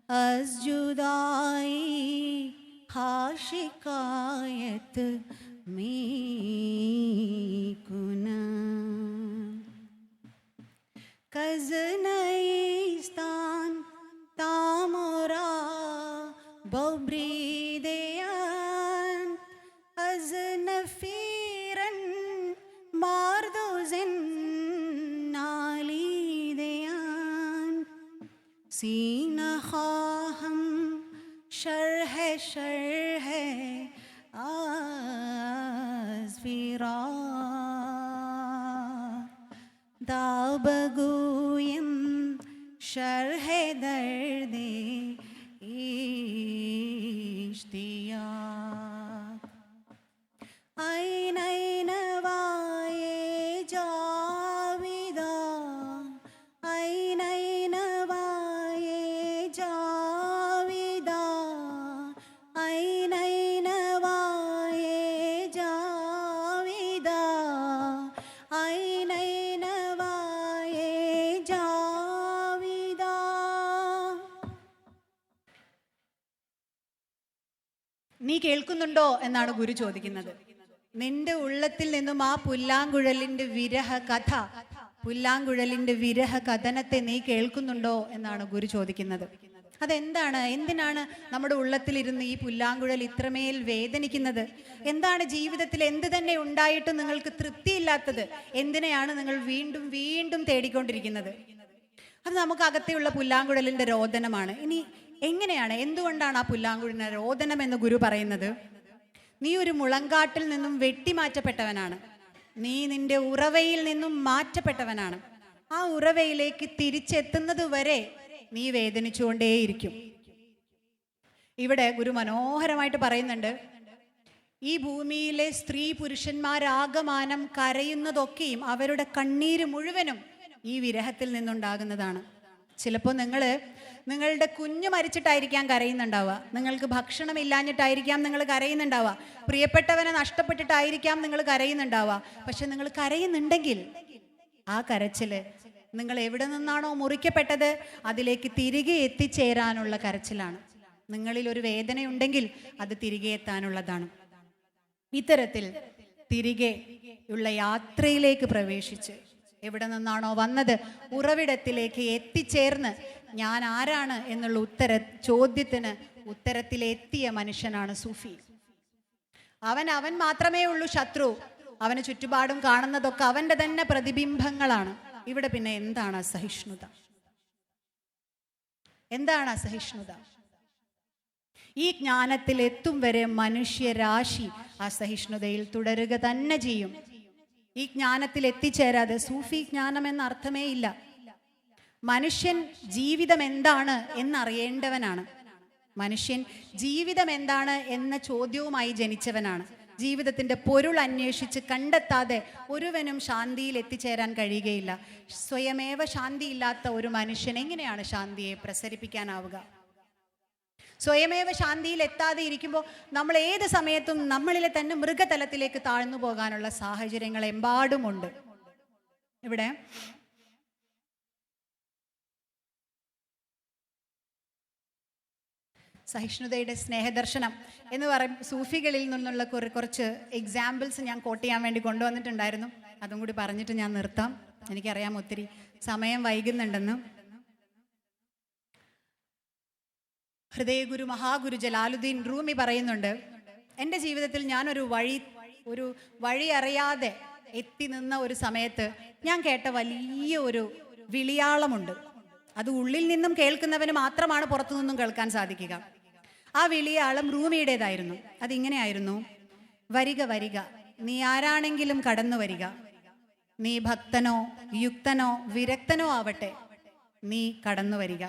अज़ जुदाई हाँ शिकायत में कुना कज़ नईस्तान तामोरा बब्रीदेयान अज़ नफीरन मारदोज़न नालीदेयान सीना ख़ाहम शर्ह आज़वीरा दाबगूयम शर्ह दर्दे इश्तियाक़ ऐन वाये जाविदा ऐन वाये जाविदा ऐन वाये जाविदा ऐन वाये जाविदा. നീ കേൾക്കുന്നുണ്ടോ എന്നാണ് ഗുരു ചോദിക്കുന്നത്. നിന്റെ ഉള്ളത്തിൽ നിന്നും ആ പുല്ലാങ്കുഴലിന്റെ വിരഹ കഥ, പുല്ലാങ്കുഴലിന്റെ വിരഹ കഥനത്തെ നീ കേൾക്കുന്നുണ്ടോ എന്നാണ് ഗുരു ചോദിക്കുന്നത്. അതെന്താണ്? എന്തിനാണ് നമ്മുടെ ഉള്ളത്തിലിരുന്ന് ഈ പുല്ലാങ്കുഴൽ ഇത്രമേൽ വേദനിക്കുന്നത്? എന്താണ് ജീവിതത്തിൽ എന്ത് തന്നെ ഉണ്ടായിട്ടും നിങ്ങൾക്ക് തൃപ്തിയില്ലാത്തത്? എന്തിനെയാണ് നിങ്ങൾ വീണ്ടും വീണ്ടും തേടിക്കൊണ്ടിരിക്കുന്നത്? അത് നമുക്ക് അകത്തെയുള്ള പുല്ലാങ്കുഴലിന്റെ രോദനമാണ്. ഇനി എങ്ങനെയാണ്, എന്തുകൊണ്ടാണ് ആ പുല്ലാങ്കുഴലിന്റെ രോദനം എന്ന് ഗുരു പറയുന്നത്? നീ ഒരു മുളങ്കാട്ടിൽ നിന്നും വെട്ടിമാറ്റപ്പെട്ടവനാണ്. നീ നിന്റെ ഉറവയിൽ നിന്നും മാറ്റപ്പെട്ടവനാണ്. ആ ഉറവയിലേക്ക് തിരിച്ചെത്തുന്നത് വരെ നീ വേദനിച്ചുകൊണ്ടേയിരിക്കും. ഇവിടെ ഗുരു മനോഹരമായിട്ട് പറയുന്നുണ്ട്, ഈ ഭൂമിയിലെ സ്ത്രീ പുരുഷന്മാരാകമാനം കരയുന്നതൊക്കെയും അവരുടെ കണ്ണീര് മുഴുവനും ഈ വിരഹത്തിൽ നിന്നുണ്ടാകുന്നതാണ്. ചിലപ്പോൾ നിങ്ങളുടെ കുഞ്ഞ് മരിച്ചിട്ടായിരിക്കാം കരയുന്നുണ്ടാവുക, നിങ്ങൾക്ക് ഭക്ഷണം ഇല്ലാഞ്ഞിട്ടായിരിക്കാം നിങ്ങൾ കരയുന്നുണ്ടാവുക, പ്രിയപ്പെട്ടവനെ നഷ്ടപ്പെട്ടിട്ടായിരിക്കാം നിങ്ങൾ കരയുന്നുണ്ടാവുക. പക്ഷെ നിങ്ങൾ കരയുന്നുണ്ടെങ്കിൽ ആ കരച്ചില് നിങ്ങൾ എവിടെ നിന്നാണോ മുറിക്കപ്പെട്ടത് അതിലേക്ക് തിരികെ എത്തിച്ചേരാനുള്ള കരച്ചിലാണ്. നിങ്ങളിൽ ഒരു വേദനയുണ്ടെങ്കിൽ അത് തിരികെ എത്താനുള്ളതാണ്. ഇത്തരത്തിൽ തിരികെ ഉള്ള യാത്രയിലേക്ക് പ്രവേശിച്ച് എവിടെ നിന്നാണോ വന്നത് ഉറവിടത്തിലേക്ക് എത്തിച്ചേർന്ന് ഞാൻ ആരാണ് എന്നുള്ള ചോദ്യത്തിന് ഉത്തരത്തിലെത്തിയ മനുഷ്യനാണ് സൂഫി. അവൻ മാത്രമേ ഉള്ളൂ ശത്രു. അവന് ചുറ്റുപാടും കാണുന്നതൊക്കെ അവന്റെ തന്നെ പ്രതിബിംബങ്ങളാണ്. ഇവിടെ പിന്നെ എന്താണ് അസഹിഷ്ണുത? എന്താണ് അസഹിഷ്ണുത? ഈ ജ്ഞാനത്തിൽ എത്തും വരെ മനുഷ്യരാശി അസഹിഷ്ണുതയിൽ തുടരുക തന്നെ ചെയ്യും. ഈ ജ്ഞാനത്തിൽ എത്തിച്ചേരാതെ സൂഫി ജ്ഞാനം എന്ന അർത്ഥമേ ഇല്ല. മനുഷ്യൻ ജീവിതം എന്താണ് എന്നറിയേണ്ടവനാണ്. മനുഷ്യൻ ജീവിതം എന്താണ് എന്ന ചോദ്യവുമായി ജനിച്ചവനാണ്. ജീവിതത്തിന്റെ പൊരുൾ അന്വേഷിച്ച് കണ്ടെത്താതെ ഒരുവനും ശാന്തിയിൽ എത്തിച്ചേരാൻ കഴിയുകയില്ല. സ്വയമേവ ശാന്തിയില്ലാത്ത ഒരു മനുഷ്യൻ എങ്ങനെയാണ് ശാന്തിയെ പ്രസരിപ്പിക്കാനാവുക? സ്വയമേവ ശാന്തിയിൽ എത്താതെ ഇരിക്കുമ്പോൾ നമ്മൾ ഏത് സമയത്തും നമ്മളിലെ തന്നെ മൃഗതലത്തിലേക്ക് താഴ്ന്നു പോകാനുള്ള സാഹചര്യങ്ങൾ എമ്പാടുമുണ്ട്. ഇവിടെ സഹിഷ്ണുതയുടെ സ്നേഹദർശനം എന്ന് പറയും സൂഫികളിൽ നിന്നുള്ള കുറച്ച് എക്സാമ്പിൾസ് ഞാൻ കോട്ട് ചെയ്യാൻ വേണ്ടി കൊണ്ടുവന്നിട്ടുണ്ടായിരുന്നു. അതും കൂടി പറഞ്ഞിട്ട് ഞാൻ നിർത്താം. എനിക്കറിയാം ഒത്തിരി സമയം വൈകുന്നുണ്ടെന്ന്. ഹൃദയഗുരു മഹാഗുരു ജലാലുദ്ദീൻ റൂമി പറയുന്നുണ്ട്, എൻ്റെ ജീവിതത്തിൽ ഞാനൊരു വഴി അറിയാതെ എത്തി നിന്ന ഒരു സമയത്ത് ഞാൻ കേട്ട വലിയ ഒരു വിളിയാളമുണ്ട്. അത് ഉള്ളിൽ നിന്നും കേൾക്കുന്നവന് മാത്രമാണ് പുറത്തു നിന്നും കേൾക്കാൻ സാധിക്കുക. ആ വിളിയാളം റൂമിയുടേതായിരുന്നു. അതിങ്ങനെയായിരുന്നു: വരിക വരിക, നീ ആരാണെങ്കിലും കടന്നു വരിക. നീ ഭക്തനോ യുക്തനോ വിരക്തനോ ആവട്ടെ, നീ കടന്നു വരിക.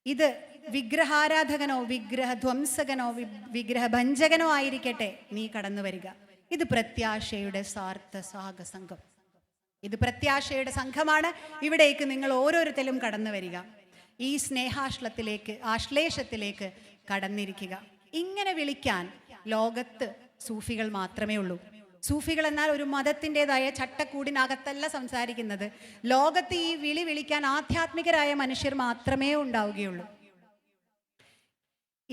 ഇത് വിഗ്രഹാരാധകനോ വിഗ്രഹധ്വംസകനോ വിഗ്രഹഭഞ്ജകനോ ആയിരിക്കട്ടെ, നീ കടന്നു വരിക. ഇത് പ്രത്യാശയുടെ സാർത്ഥ സാഗസംഘം. ഇത് പ്രത്യാശയുടെ സംഘമാണ്. ഇവിടേക്ക് നിങ്ങൾ ഓരോരുത്തരും കടന്നു വരിക. ഈ ആശ്ലേഷത്തിലേക്ക് കടന്നിരിക്കുക. ഇങ്ങനെ വിളിക്കാൻ ലോകത്ത് സൂഫികൾ മാത്രമേ ഉള്ളൂ. സൂഫികൾ എന്നാൽ ഒരു മതത്തിൻ്റെതായ ചട്ടക്കൂടിനകത്തല്ല സംസാരിക്കുന്നത്. ലോകത്ത് ഈ വിളിക്കാൻ ആധ്യാത്മികരായ മനുഷ്യർ മാത്രമേ ഉണ്ടാവുകയുള്ളൂ.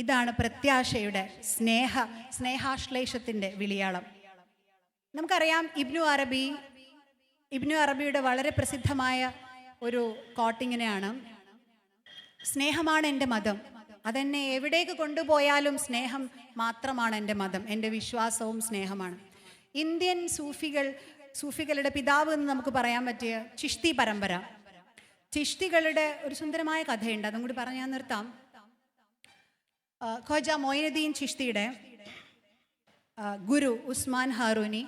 ഇതാണ് പ്രത്യാശയുടെ സ്നേഹാശ്ലേഷത്തിൻ്റെ വിളിയാളം. നമുക്കറിയാം ഇബ്നു അറബിയുടെ വളരെ പ്രസിദ്ധമായ ഒരു കോട്ടിങ്ങിനെയാണ്, സ്നേഹമാണ് എൻ്റെ മതം, അതെന്നെ എവിടേക്ക് കൊണ്ടുപോയാലും സ്നേഹം മാത്രമാണ് എൻ്റെ മതം, എൻ്റെ വിശ്വാസവും സ്നേഹമാണ്. ഇന്ത്യൻ സൂഫികളുടെ പിതാവ് എന്ന് നമുക്ക് പറയാൻ പറ്റിയ ചിഷ്തി പരമ്പര, ചിഷ്തികളുടെ ഒരു സുന്ദരമായ കഥയുണ്ട്, അതും കൂടി പറഞ്ഞ് ഞാൻ നിർത്താം. ഖ്വാജ മൊയിനുദ്ദീൻ ചിഷ്തിയുടെ ഗുരു ഉസ്മാൻ ഹാറൂനി,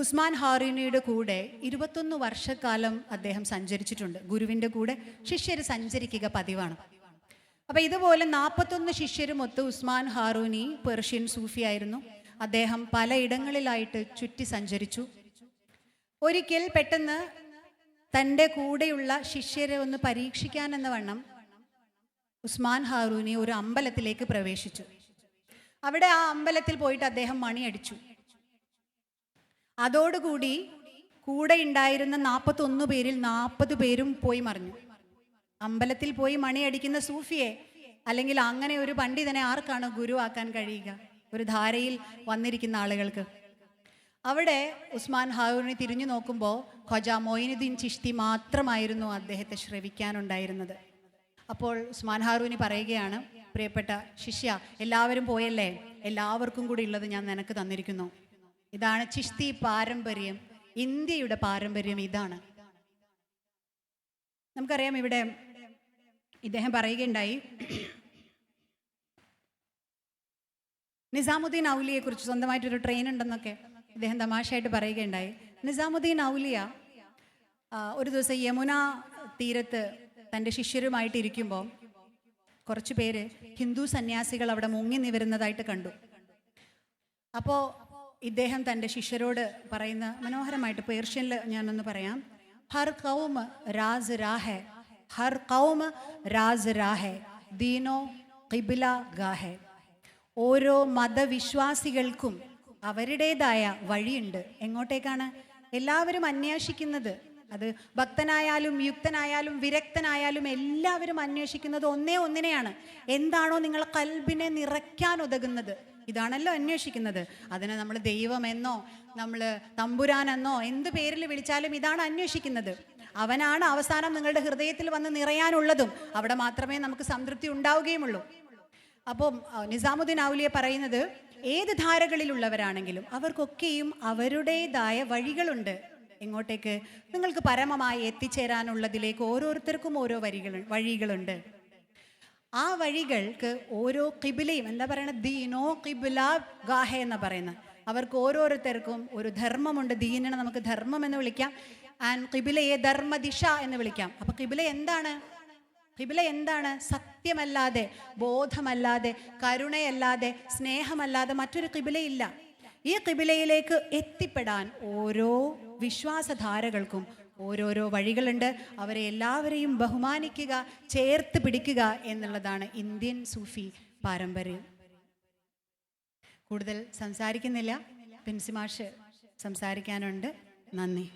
ഉസ്മാൻ ഹാറൂനിയുടെ കൂടെ 21 വർഷക്കാലം അദ്ദേഹം സഞ്ചരിച്ചിട്ടുണ്ട്. ഗുരുവിൻ്റെ കൂടെ ശിഷ്യർ സഞ്ചരിക്കുക പതിവാണ്. അപ്പം ഇതുപോലെ 41 ശിഷ്യരുമൊത്ത് ഉസ്മാൻ ഹാറൂനി പേർഷ്യൻ സൂഫിയായിരുന്നു. അദ്ദേഹം പലയിടങ്ങളിലായിട്ട് ചുറ്റി സഞ്ചരിച്ചു. ഒരിക്കൽ പെട്ടെന്ന് തൻ്റെ കൂടെയുള്ള ശിഷ്യരെ ഒന്ന് പരീക്ഷിക്കാനെന്ന വണ്ണം ഉസ്മാൻ ഹാറൂനി ഒരു അമ്പലത്തിലേക്ക് പ്രവേശിച്ചു. അവിടെ ആ അമ്പലത്തിൽ പോയിട്ട് അദ്ദേഹം മണിയടിച്ചു. അതോടുകൂടി കൂടെ ഉണ്ടായിരുന്ന 41 പേരിൽ 40 പേരും പോയി മറിഞ്ഞു. അമ്പലത്തിൽ പോയി മണിയടിക്കുന്ന സൂഫിയെ അല്ലെങ്കിൽ അങ്ങനെ ഒരു പണ്ഡിതനെ ആർക്കാണ് ഗുരുവാക്കാൻ കഴിയുക? ഒരു ധാരയിൽ വന്നിരിക്കുന്ന ആളുകൾക്ക്. അവിടെ ഉസ്മാൻ ഹാറൂനി തിരിഞ്ഞു നോക്കുമ്പോൾ ഖ്വാജ മൊയിനുദ്ദീൻ ചിഷ്തി മാത്രമായിരുന്നു അദ്ദേഹത്തെ ശ്രവിക്കാനുണ്ടായിരുന്നത്. അപ്പോൾ ഉസ്മാൻ ഹാറൂനി പറയുകയാണ്, പ്രിയപ്പെട്ട ശിഷ്യ, എല്ലാവരും പോയല്ലേ, എല്ലാവർക്കും കൂടി ഉള്ളത് ഞാൻ നിനക്ക് തന്നിരിക്കുന്നു. ഇതാണ് ചിഷ്തി പാരമ്പര്യം, ഇന്ത്യയുടെ പാരമ്പര്യം ഇതാണ്. നമുക്കറിയാം, ഇവിടെ ഇദ്ദേഹം പറയുകയുണ്ടായി, നിസാമുദ്ദീൻ ഔലിയെ കുറിച്ച് സ്വന്തമായിട്ടൊരു ട്രെയിൻ ഉണ്ടെന്നൊക്കെ ഇദ്ദേഹം തമാശയായിട്ട് പറയുകയുണ്ടായി. നിസാമുദ്ദീൻ ഔലിയ ഒരു ദിവസം യമുന തീരത്ത് തൻ്റെ ശിഷ്യരുമായിട്ട് ഇരിക്കുമ്പോൾ കുറച്ച് പേര് ഹിന്ദു സന്യാസികൾ അവിടെ മുങ്ങി നിവരുന്നതായിട്ട് കണ്ടു. അപ്പോൾ ഇദ്ദേഹം തൻ്റെ ശിഷ്യരോട് പറയുന്ന മനോഹരമായിട്ട് പേർഷ്യനിൽ ഞാനൊന്ന് പറയാം, ഹർ കൗം രാസ് രാഹെ, ഹർ കൗം രാസ് രാഹെ, ദീനോ ഖിബ്ല ഗാഹെ. ഓരോ മതവിശ്വാസികൾക്കും അവരുടേതായ വഴിയുണ്ട്. എങ്ങോട്ടേക്കാണ് എല്ലാവരും അന്വേഷിക്കുന്നത്? അത് ഭക്തനായാലും യുക്തനായാലും വിരക്തനായാലും എല്ലാവരും അന്വേഷിക്കുന്നത് ഒന്നിനെയാണ്. എന്താണോ നിങ്ങളെ കൽബിനെ നിറയ്ക്കാൻ ഉതകുന്നത്, ഇതാണല്ലോ അന്വേഷിക്കുന്നത്. അതിനെ നമ്മൾ ദൈവമെന്നോ നമ്മൾ തമ്പുരാനെന്നോ എന്ത് പേരിൽ വിളിച്ചാലും ഇതാണ് അന്വേഷിക്കുന്നത്. അവനാണ് അവസാനം നിങ്ങളുടെ ഹൃദയത്തിൽ വന്ന് നിറയാനുള്ളതും. അവിടെ മാത്രമേ നമുക്ക് സംതൃപ്തി ഉണ്ടാവുകയുമുള്ളൂ. അപ്പം നിസാമുദ്ദീൻ ഔലിയ പറയുന്നത്, ഏത് ധാരകളിലുള്ളവരാണെങ്കിലും അവർക്കൊക്കെയും അവരുടേതായ വഴികളുണ്ട്. എങ്ങോട്ടേക്ക്? നിങ്ങൾക്ക് പരമമായി എത്തിച്ചേരാനുള്ളതിലേക്ക് ഓരോരുത്തർക്കും ഓരോ വഴികളുണ്ട്. ആ വഴികൾക്ക് ഓരോ ഖിബിലയും, എന്താ പറയുന്നത്, ദീനോ ഖിബില ഗാഹെ എന്ന് പറയുന്നത്, അവർക്ക് ഓരോരുത്തർക്കും ഒരു ധർമ്മമുണ്ട്. ദീനിനെ നമുക്ക് ധർമ്മം എന്ന് വിളിക്കാം, ആൻഡ് ഖിബിലയെ ധർമ്മദിശ എന്ന് വിളിക്കാം. അപ്പൊ ഖിബില എന്താണ്? ഖിബില എന്താണ്? സത്യമല്ലാതെ, ബോധമല്ലാതെ, കരുണയല്ലാതെ, സ്നേഹമല്ലാതെ മറ്റൊരു ഖിബിലയില്ല. ഈ ഖിബിലയിലേക്ക് എത്തിപ്പെടാൻ ഓരോ വിശ്വാസധാരകൾക്കും ഓരോരോ വഴികളുണ്ട്. അവരെ എല്ലാവരെയും ബഹുമാനിക്കുക, ചേർത്ത് പിടിക്കുക എന്നുള്ളതാണ് ഇന്ത്യൻ സൂഫി പാരമ്പര്യം. കൂടുതൽ സംസാരിക്കുന്നില്ല, പ്രിൻസി മാഷ് സംസാരിക്കാനുണ്ട്. നന്ദി.